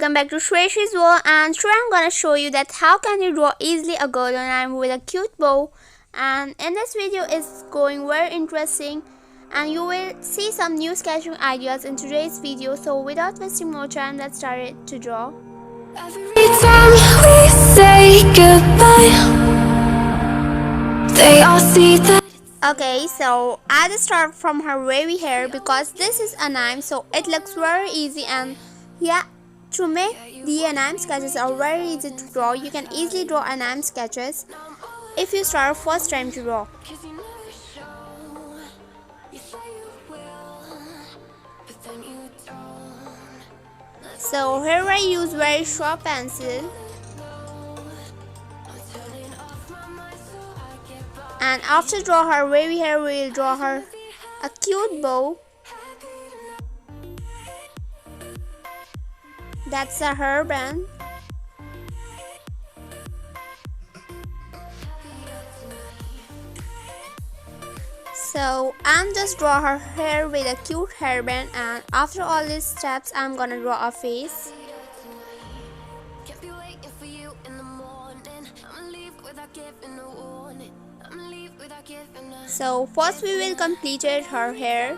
Welcome back to Shreyashi Singh, and today I'm gonna show you that how can you draw easily a girl and I'm with a cute bow. And in this video is going very interesting and you will see some new sketching ideas in today's video. So without wasting more time, let's start it to draw. Every time we say goodbye, they all see that. Okay, so I just start from her wavy hair because this is a name, so it looks very easy. And yeah, to make the anime sketches are very easy to draw. You can easily draw anime sketches if you start first time to draw. So here I use very sharp pencil, and after draw her wavy hair, we will draw her a cute bow. That's a hairband. So I'm just draw her hair with a cute hairband, and after all these steps I'm gonna draw a face. So first we will complete her hair.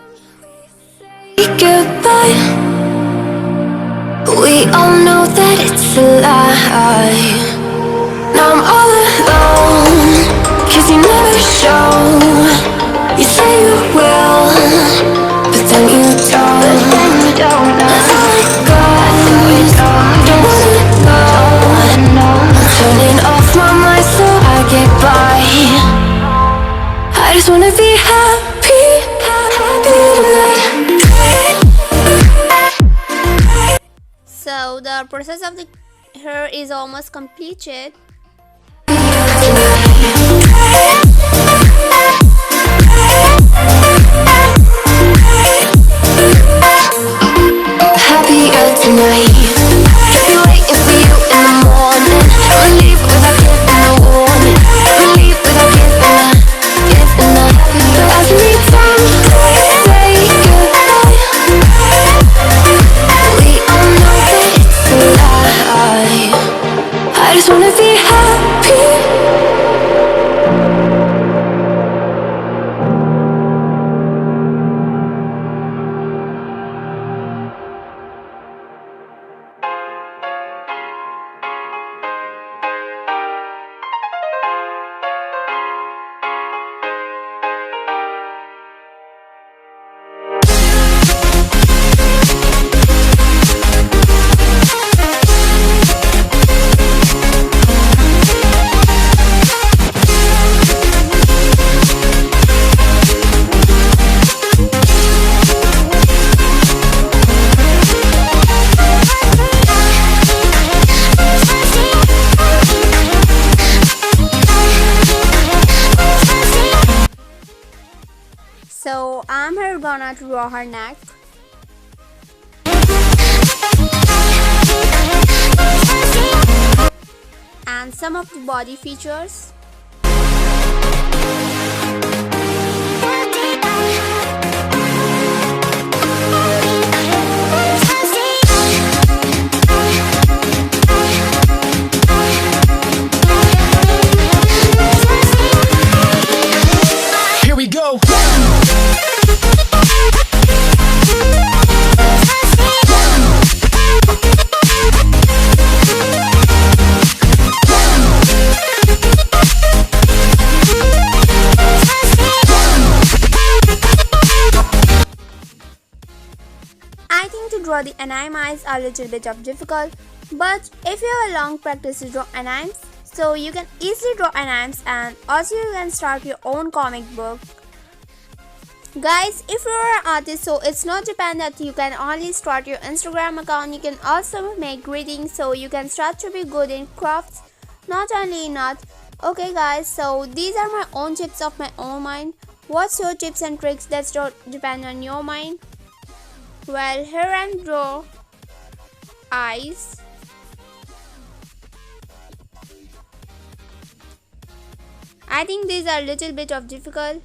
Goodbye. We all know that it's a lie. Now I'm all alone, 'cause you never show. You say you will, but then you don't. Let's let go. Don't wanna know. I'm turning off my mind so I get by. I just wanna be happy, happy tonight. So the process of the hair is almost completed. Happier tonight. Keep you waiting for you in the morning. I'ma leave without giving a warning. I'ma leave without giving a. But every time we say goodbye, we all know that it's a lie. I just wanna be happy. So I'm here gonna draw her neck. And some of the body features. Here we go. I think to draw the anime eyes are a little bit of difficult, but if you have a long practice to draw animes, so you can easily draw animes, and also you can start your own comic book. Guys, if you are an artist, so it's not dependent that you can only start your Instagram account. You can also make greetings, so you can start to be good in crafts, not only in art. Okay guys, so these are my own tips of my own mind. What's your tips and tricks? That's depend on your mind. Well, here I'm draw eyes. I think these are a little bit of difficult.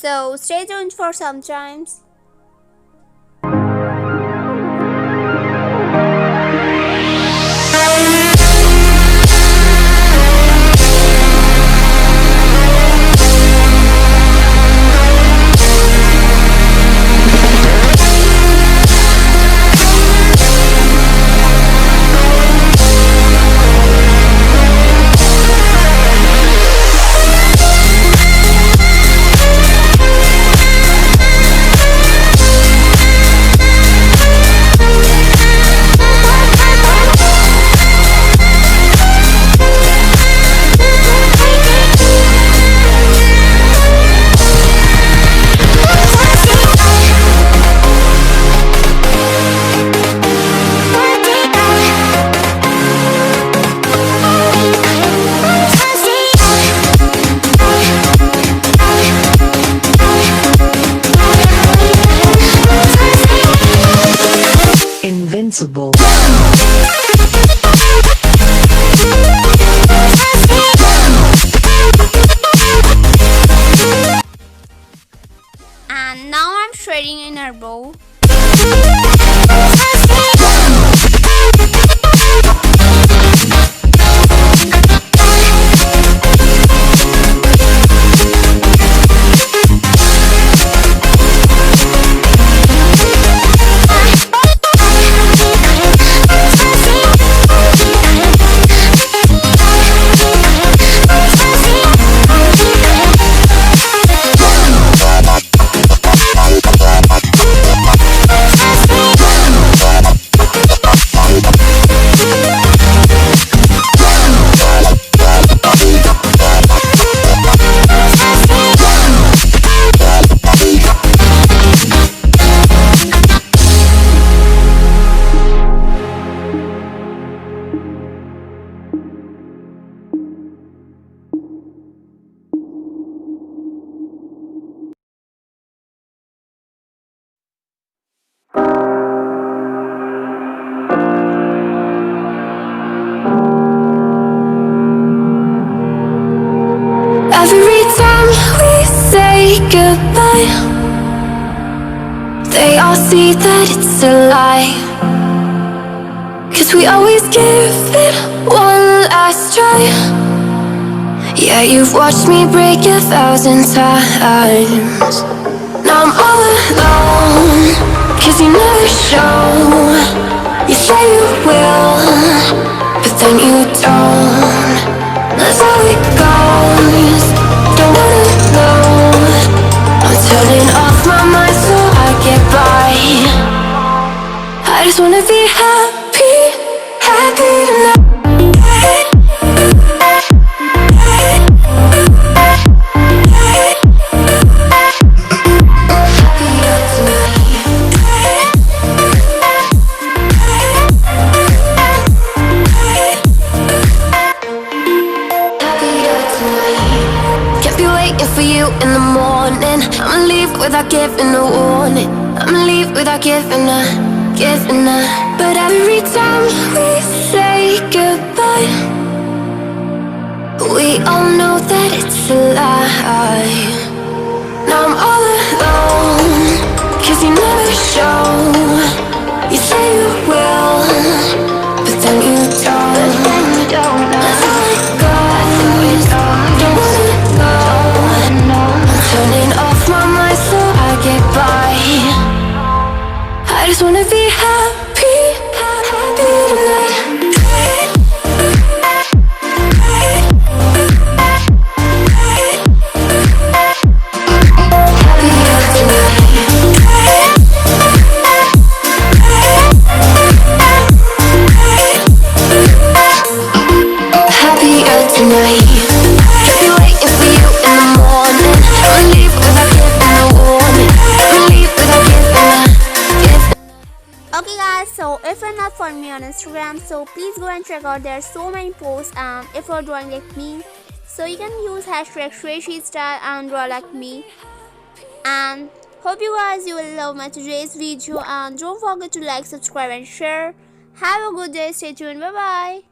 So stay tuned for some times. Invincible. And now I'm shredding in her bowl. Every time we say goodbye, they all see that it's a lie. 'Cause we always give it one last try. Yeah, you've watched me break 1,000 times. Now I'm all alone, 'cause you never show. You say you will, but then you don't. That's how it goes. Don't wanna know. I'm turning off my mind so I get by. I just wanna be happy, happy tonight. For you in the morning, I'ma leave without giving a warning. I'ma leave without giving a. But every time we say goodbye, we all know that it's a lie. Now I'm all alone, 'cause you never show. You say you will, but then you don't. That's how it goes. Don't wanna know. Turning off my mind so I get by. I just wanna be happy, happy tonight. Happier tonight. Kept you waiting for you in the morning. I'ma leave without giving a warning. I'ma leave without giving a. Okay guys, so if you're not following me on Instagram, so please go and check out. There are so many posts, and if you're drawing like me, so you can use hashtag #ShreyashiStyle and draw like me. And hope you guys you will love my today's video, and don't forget to like, subscribe and share. Have a good day, stay tuned, bye bye.